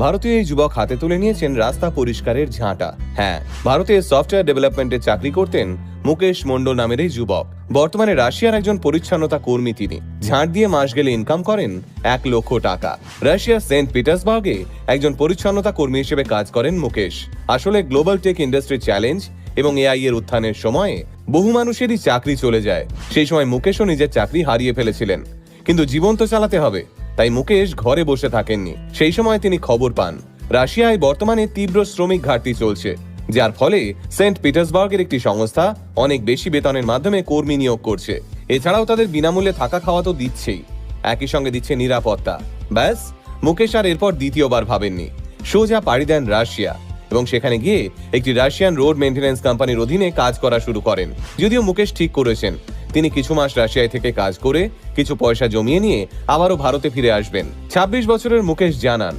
ভারতীয় এই যুবক হাতে তুলে নিয়েছেন রাস্তা পরিষ্কারের ঝাঁটা। হ্যাঁ, ভারতে সফটওয়্যার ডেভেলপমেন্টে চাকরি করতেন মুকেশ মন্ডল নামের এই যুবক। বর্তমানে রাশিয়ার একজন পরিচ্ছন্নতা কর্মী তিনি। ঝাঁট দিয়ে মাস গেলে ইনকাম করেন 1,00,000 টাকা। রাশিয়ার সেন্ট পিটার্সবার্গে একজন পরিচ্ছন্নতা কর্মী হিসেবে কাজ করেন মুকেশ। আসলে গ্লোবাল টেক ইন্ডাস্ট্রি চ্যালেঞ্জ এবং এআই এর উত্থানের সময়ে বহু মানুষেরই চাকরি চলে যায়। সেই সময় মুকেশও নিজের চাকরি হারিয়ে ফেলেছিলেন, কিন্তু জীবন তো চালাতে হবে, তাই মুকেশ ঘরে বসে থাকেননি। সেই সময় তিনি খবর পান রাশিয়ায় বর্তমানে তীব্র শ্রমিক ঘাটতি চলছে, যার ফলে সেন্ট পিটার্সবার্গের একটি সংস্থা অনেক বেশি বেতনের মাধ্যমে কর্মী নিয়োগ করছে। এছাড়াও তাদের বিনামূল্যে থাকা খাওয়া তো দিচ্ছেই, একই সঙ্গে দিচ্ছে নিরাপত্তা। ব্যাস, মুকেশ আর এরপর দ্বিতীয়বার ভাবেননি, সোজা পাড়ি দেন রাশিয়া এবং সেখানে গিয়ে একটি রাশিয়ান রোড মেইনটেনেন্স কোম্পানির অধীনে কাজ করা শুরু করেন। যদিও মুকেশ ঠিক করেছেন তিনি কিছু মাস রাশিয়ায় থেকে কাজ করে কিছু পয়সা জমিয়ে নিয়ে আবারও ভারতে ফিরে আসবেন। 26 বছরের মুকেশ জানান,